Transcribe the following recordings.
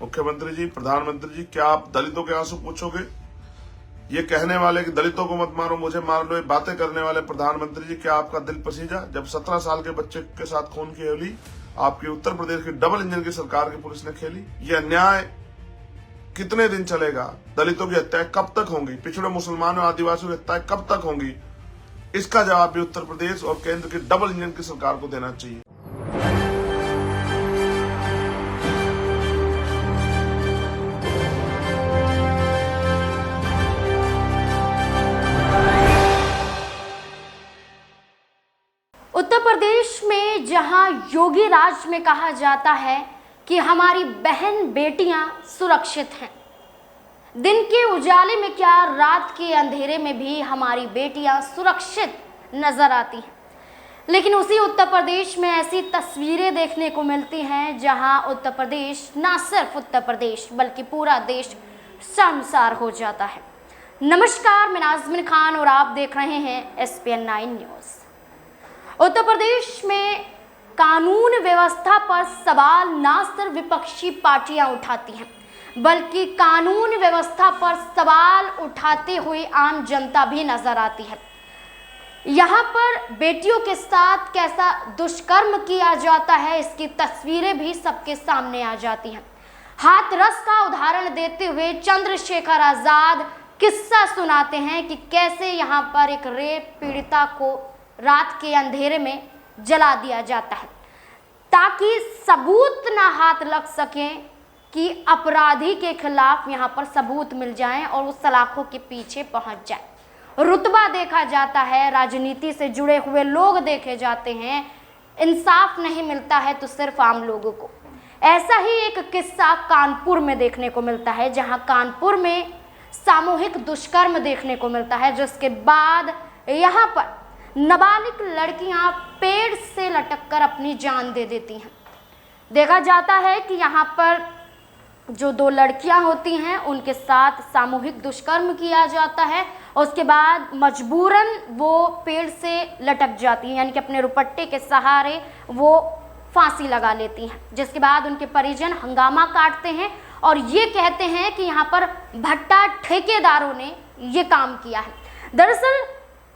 मुख्यमंत्री जी, प्रधानमंत्री जी, क्या आप दलितों के आंसू पूछोगे? ये कहने वाले कि दलितों को मत मारो, मुझे मार लो, ये बातें करने वाले प्रधानमंत्री जी, क्या आपका दिल पसीजा? जब 17 साल के बच्चे के साथ खून की होली आपकी उत्तर प्रदेश की डबल इंजन की सरकार की पुलिस ने खेली। ये अन्याय कितने दिन चलेगा? दलितों की हत्याएं कब तक होंगी? पिछड़े मुसलमानों और आदिवासियों की हत्याएं कब तक होंगी? इसका जवाब भी उत्तर प्रदेश और केंद्र की डबल इंजन की सरकार को देना चाहिए। उत्तर प्रदेश में जहां योगी राज में कहा जाता है कि हमारी बहन बेटियां सुरक्षित हैं, दिन के उजाले में क्या रात के अंधेरे में भी हमारी बेटियां सुरक्षित नजर आती हैं। लेकिन उसी उत्तर प्रदेश में ऐसी तस्वीरें देखने को मिलती हैं जहां उत्तर प्रदेश, ना सिर्फ उत्तर प्रदेश बल्कि पूरा देश शर्मसार हो जाता है। नमस्कार, मैं नाज़मीन खान और आप देख रहे हैं SPN 9 न्यूज़। उत्तर प्रदेश में कानून व्यवस्था पर सवाल ना सिर्फ विपक्षी पार्टियां उठाती हैं बल्कि कानून व्यवस्था पर सवाल उठाते हुए आम जनता भी नजर आती है। यहाँ पर बेटियों के साथ कैसा दुष्कर्म किया जाता है, इसकी तस्वीरें भी सबके सामने आ जाती हैं। हाथरस का उदाहरण देते हुए चंद्रशेखर आजाद किस्सा सुनाते हैं कि कैसे यहाँ पर एक रेप पीड़िता को रात के अंधेरे में जला दिया जाता है ताकि सबूत ना हाथ लग सके कि अपराधी के खिलाफ यहाँ पर सबूत मिल जाएं और उस सलाखों के पीछे पहुंच जाए। रुतबा देखा जाता है, राजनीति से जुड़े हुए लोग देखे जाते हैं, इंसाफ नहीं मिलता है तो सिर्फ आम लोगों को। ऐसा ही एक किस्सा कानपुर में देखने को मिलता है जहां कानपुर में सामूहिक दुष्कर्म देखने को मिलता है, जिसके बाद यहाँ पर नाबालिग लड़कियां पेड़ से लटककर अपनी जान दे देती हैं। देखा जाता है कि यहाँ पर जो 2 लड़कियां होती हैं उनके साथ सामूहिक दुष्कर्म किया जाता है और उसके बाद मजबूरन वो पेड़ से लटक जाती हैं, यानी कि अपने रुपट्टे के सहारे वो फांसी लगा लेती हैं। जिसके बाद उनके परिजन हंगामा काटते हैं और ये कहते हैं कि यहाँ पर भट्टा ठेकेदारों ने ये काम किया है। दरअसल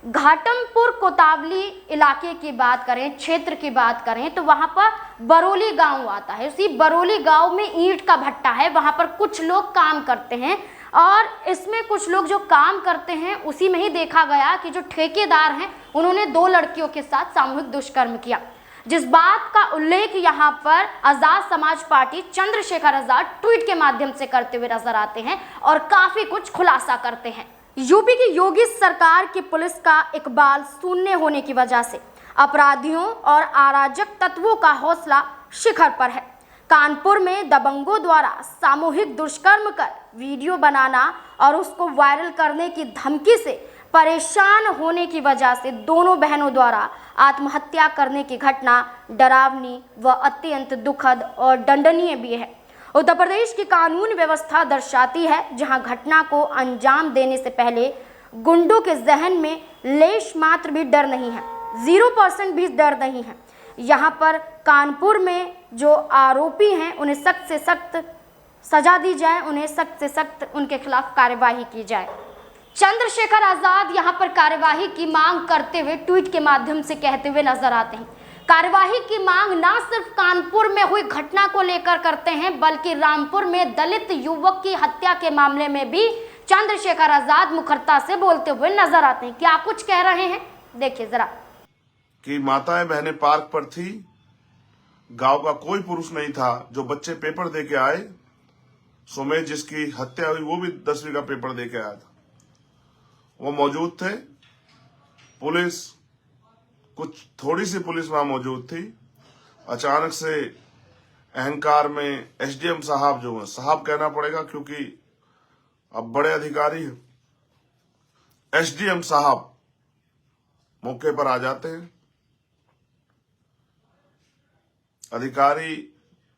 घाटमपुर कोतावली इलाके की बात करें, क्षेत्र की बात करें तो वहां पर बरोली गांव आता है। उसी बरोली गांव में ईंट का भट्टा है, वहां पर कुछ लोग काम करते हैं और इसमें कुछ लोग जो काम करते हैं उसी में ही देखा गया कि जो ठेकेदार हैं उन्होंने 2 लड़कियों के साथ सामूहिक दुष्कर्म किया, जिस बात का उल्लेख यहाँ पर आजाद समाज पार्टी चंद्रशेखर आजाद ट्वीट के माध्यम से करते हुए नजर आते हैं और काफी कुछ खुलासा करते हैं। यूपी की योगी सरकार की पुलिस का इकबाल शून्य होने की वजह से अपराधियों और अराजक तत्वों का हौसला शिखर पर है। कानपुर में दबंगों द्वारा सामूहिक दुष्कर्म कर वीडियो बनाना और उसको वायरल करने की धमकी से परेशान होने की वजह से दोनों बहनों द्वारा आत्महत्या करने की घटना डरावनी व अत्यंत दुखद और दंडनीय भी है। उत्तर प्रदेश की कानून व्यवस्था दर्शाती है जहां घटना को अंजाम देने से पहले गुंडों के जहन में लेश मात्र भी डर नहीं है, 0% भी डर नहीं है। यहां पर कानपुर में जो आरोपी हैं उन्हें सख्त से सख्त सजा दी जाए, उन्हें सख्त से सख्त उनके खिलाफ कार्यवाही की जाए। चंद्रशेखर आजाद यहां पर कार्यवाही की मांग करते हुए ट्वीट के माध्यम से कहते हुए नजर आते हैं। कार्यवाही की मांग ना सिर्फ कानपुर में हुई घटना को लेकर करते हैं बल्कि रामपुर में दलित युवक की हत्या के मामले में भी चंद्रशेखर आजाद मुखरता से बोलते हुए नजर आते हैं। क्या कुछ कह रहे हैं, देखिए जरा। कि माताएं बहनें पार्क पर थी, गांव का कोई पुरुष नहीं था, जो बच्चे पेपर दे के आए, सुमेश जिसकी हत्या हुई वो भी 10वीं का पेपर दे के आया था, वो मौजूद थे। पुलिस, कुछ थोड़ी सी पुलिस वहां मौजूद थी। अचानक से अहंकार में SDM साहब, जो है साहब कहना पड़ेगा क्योंकि अब बड़े अधिकारी हैं, SDM साहब मौके पर आ जाते हैं। अधिकारी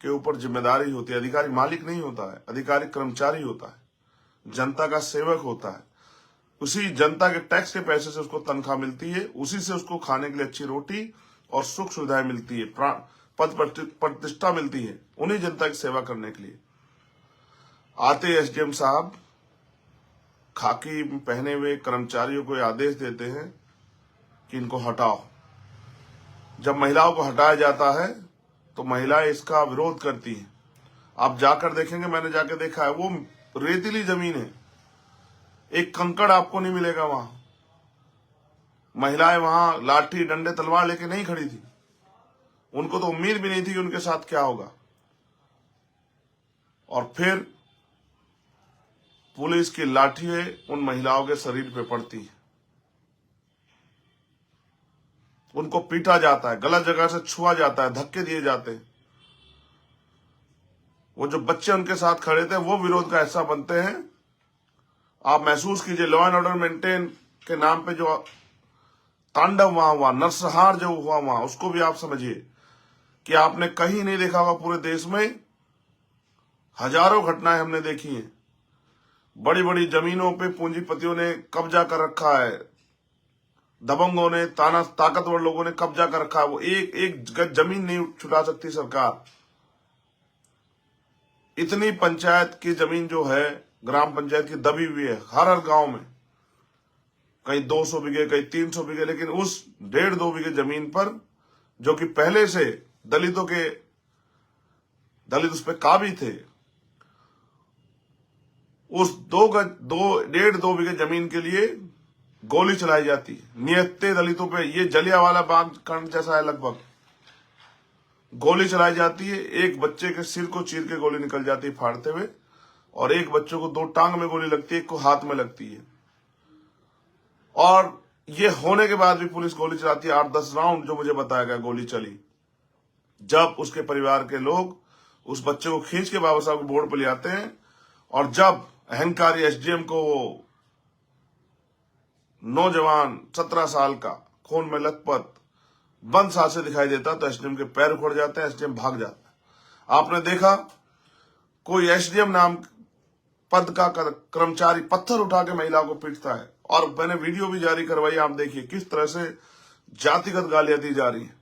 के ऊपर जिम्मेदारी होती है, अधिकारी मालिक नहीं होता है, अधिकारी कर्मचारी होता है, जनता का सेवक होता है। उसी जनता के टैक्स के पैसे से उसको तनख्वाह मिलती है, उसी से उसको खाने के लिए अच्छी रोटी और सुख सुविधाएं मिलती है, पद प्रतिष्ठा मिलती है, उन्हीं जनता की सेवा करने के लिए। आते एसडीएम साहब खाकी पहने हुए कर्मचारियों को आदेश देते हैं कि इनको हटाओ। जब महिलाओं को हटाया जाता है तो महिलाएं इसका विरोध करती हैं। आप जाकर देखेंगे, मैंने जाकर देखा है, वो रेतीली जमीन है, एक कंकड़ आपको नहीं मिलेगा वहां। महिलाएं वहां लाठी डंडे तलवार लेके नहीं खड़ी थी, उनको तो उम्मीद भी नहीं थी कि उनके साथ क्या होगा। और फिर पुलिस की लाठी उन महिलाओं के शरीर पे पड़ती है, उनको पीटा जाता है, गलत जगह से छुआ जाता है, धक्के दिए जाते हैं। वो जो बच्चे उनके साथ खड़े थे वो विरोध का हिस्सा बनते हैं। आप महसूस कीजिए, लॉ एंड ऑर्डर मेंटेन के नाम पे जो तांडव वहां हुआ, नरसंहार जो हुआ वहां, उसको भी आप समझिए कि आपने कहीं नहीं देखा होगा। पूरे देश में हजारों घटनाएं हमने देखी हैं। बड़ी बड़ी जमीनों पे पूंजीपतियों ने कब्जा कर रखा है, दबंगों ने, ताकतवर लोगों ने कब्जा कर रखा है। वो एक एक गज जमीन नहीं छुटा सकती सरकार। इतनी पंचायत की जमीन जो है, ग्राम पंचायत की दबी हुई है हर गांव में, कहीं 200 बीघे, कहीं 300 बीघे। लेकिन उस 1.5-2 बीघे जमीन पर, जो कि पहले से दलित उस पर काबिज थे, उस 1.5-2 बीघे जमीन के लिए गोली चलाई जाती है। निहत्थे दलितों पे, ये जलियांवाला बाग कांड जैसा है लगभग। गोली चलाई जाती है, एक बच्चे के सिर को चीर के गोली निकल जाती है फाड़ते हुए, और एक बच्चे को 2 टांग में गोली लगती है, एक को हाथ में लगती है। और ये होने के बाद भी पुलिस गोली चलाती है। 8-10 राउंड जो मुझे बताया गया गोली चली। जब उसके परिवार के लोग उस बच्चे को खींच के बाबा साहब के बोर्ड पर ले आते हैं, और जब अहंकारी एसडीएम को वो नौजवान 17 साल का खून में लथपथ बंद सांस से दिखाई देता, तो एसडीएम के पैर उखड़ जाते हैं, एसडीएम भाग जाता है। आपने देखा कोई एसडीएम नाम पद का कर्मचारी पत्थर उठा के महिला को पीटता है, और मैंने वीडियो भी जारी करवाई। आप देखिए किस तरह से जातिगत गालियां दी जा रही हैं,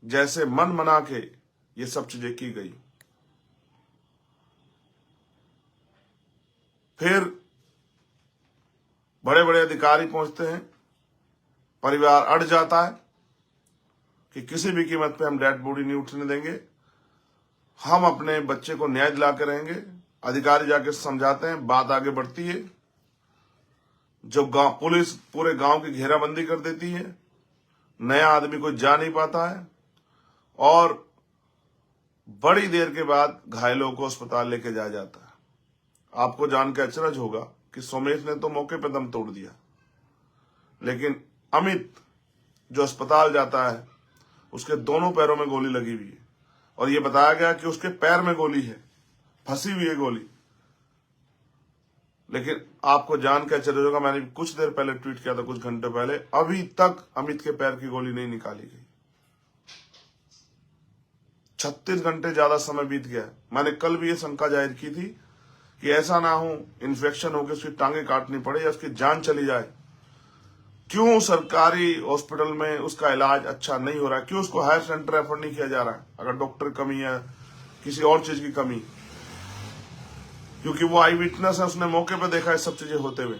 जैसे मन मना के ये सब चीजें की गई। फिर बड़े बड़े अधिकारी पहुंचते हैं, परिवार अड़ जाता है कि किसी भी कीमत पे हम डेड बॉडी नहीं उठने देंगे, हम अपने बच्चे को न्याय दिला के रहेंगे। अधिकारी जाके समझाते हैं, बात आगे बढ़ती है। जो पुलिस पूरे गांव की घेराबंदी कर देती है, नया आदमी कोई जा नहीं पाता है, और बड़ी देर के बाद घायलों को अस्पताल लेके जाया जाता है। आपको जान के अचरज होगा कि सोमेश ने तो मौके पर दम तोड़ दिया, लेकिन अमित जो अस्पताल जाता है, उसके दोनों पैरों में गोली लगी हुई है, और यह बताया गया कि उसके पैर में गोली है, फंसी हुई है गोली। लेकिन आपको जान के अचरज होगा, मैंने कुछ देर पहले ट्वीट किया था, कुछ घंटे पहले, अभी तक अमित के पैर की गोली नहीं निकाली गई। 36 घंटे ज्यादा समय बीत गया। मैंने कल भी ये शंका जाहिर की थी कि ऐसा ना हो इन्फेक्शन होकर उसकी टांगे काटनी पड़े या उसकी जान चली जाए। क्यों सरकारी हॉस्पिटल में उसका इलाज अच्छा नहीं हो रहा है? क्यों उसको हायर सेंटर रेफर नहीं किया जा रहा है? अगर डॉक्टर कमी है, किसी और चीज की कमी, क्योंकि वो आई विटनेस है, उसने मौके पर देखा है सब चीजें होते हुए।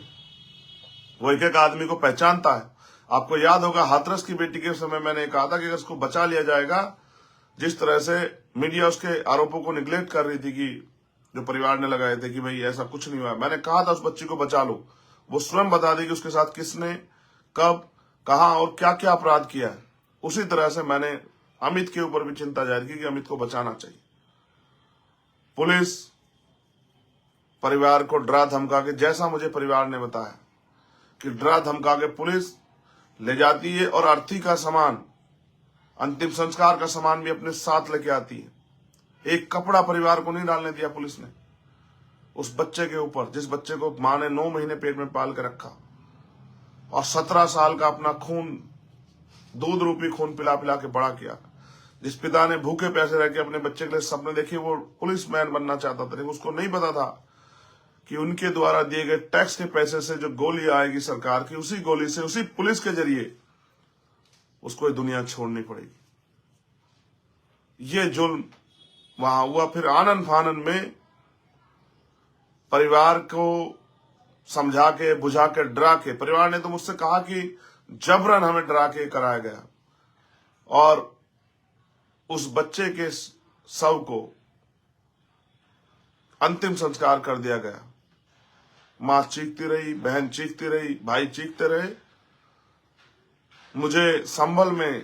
वो एक एक आदमी को पहचानता है। आपको याद होगा हाथरस की बेटी के समय मैंने कहा था कि अगर उसको बचा लिया जाएगा, जिस तरह से मीडिया उसके आरोपों को निगलेक्ट कर रही थी, कि जो परिवार ने लगाए थे कि भाई ऐसा कुछ नहीं हुआ, मैंने कहा था उस बच्ची को बचा लो। वो स्वयं बता दी कि उसके साथ किसने, कब, कहां और क्या क्या अपराध किया है। उसी तरह से मैंने अमित के ऊपर भी चिंता जाहिर की कि अमित को बचाना चाहिए। पुलिस परिवार को डरा धमका के, जैसा मुझे परिवार ने बताया कि डरा धमका के पुलिस ले जाती है, और अर्थी का सामान, अंतिम संस्कार का सामान भी अपने साथ लेके आती है। एक कपड़ा परिवार को नहीं डालने दिया पुलिस ने उस बच्चे के ऊपर, जिस बच्चे को मां ने 9 महीने पेट में पाल के रखा, और 17 साल का अपना खून, दूध रूपी खून पिला पिला के बड़ा किया। जिस पिता ने भूखे पैसे रह के अपने बच्चे के लिए सपने देखे, वो पुलिसमैन बनना चाहता था, लेकिन उसको नहीं पता था कि उनके द्वारा दिए गए टैक्स के पैसे से जो गोली आएगी सरकार की, उसी गोली से, उसी पुलिस के जरिए उसको ये दुनिया छोड़नी पड़ेगी। ये जुल्म वहां हुआ। फिर आनन फानन में परिवार को समझा के, बुझा के, डरा के, परिवार ने तो मुझसे कहा कि जबरन हमें डरा के कराया गया और उस बच्चे के शव को अंतिम संस्कार कर दिया गया। मां चीखती रही, बहन चीखती रही, भाई चीखते रहे। मुझे संभल में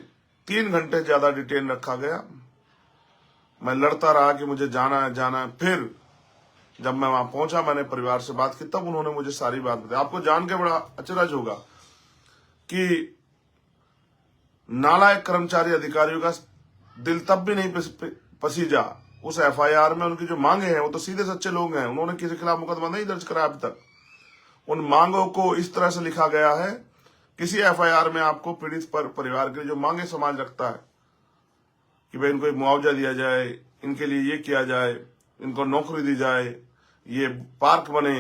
3 घंटे ज्यादा डिटेन रखा गया। मैं लड़ता रहा कि मुझे जाना है, जाना है। फिर जब मैं वहां पहुंचा, मैंने परिवार से बात की, तब उन्होंने मुझे सारी बात बताई। आपको जान के बड़ा अचरज होगा कि नालायक कर्मचारी अधिकारियों का दिल तब भी नहीं पसीजा उस एफआईआर में। उनकी जो मांगे हैं वो तो सीधे सच्चे लोग हैं, उन्होंने किसी के खिलाफ मुकदमा नहीं दर्ज कराया अभी तक। उन मांगों को इस तरह से लिखा गया है, किसी एफआईआर में आपको पीड़ित परिवार के लिए जो मांगे समाज रखता है कि भाई इनको मुआवजा दिया जाए, इनके लिए ये किया जाए, इनको नौकरी दी जाए, ये पार्क बने,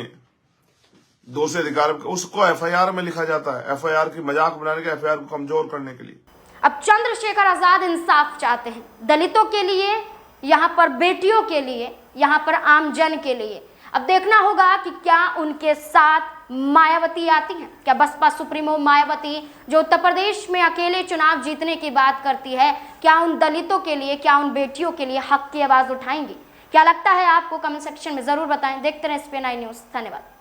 दोषी अधिकार, उसको एफआईआर में लिखा जाता है, एफआईआर की मजाक बनाने के, एफआईआर को कमजोर करने के लिए। अब चंद्रशेखर आजाद इंसाफ चाहते हैं, दलितों के लिए, यहाँ पर बेटियों के लिए, यहाँ पर आमजन के लिए। अब देखना होगा कि क्या उनके साथ मायावती आती हैं, क्या बसपा सुप्रीमो मायावती जो उत्तर प्रदेश में अकेले चुनाव जीतने की बात करती है, क्या उन दलितों के लिए, क्या उन बेटियों के लिए हक की आवाज उठाएंगी? क्या लगता है आपको? कमेंट सेक्शन में जरूर बताएं। देखते रहें SPN9 न्यूज। धन्यवाद।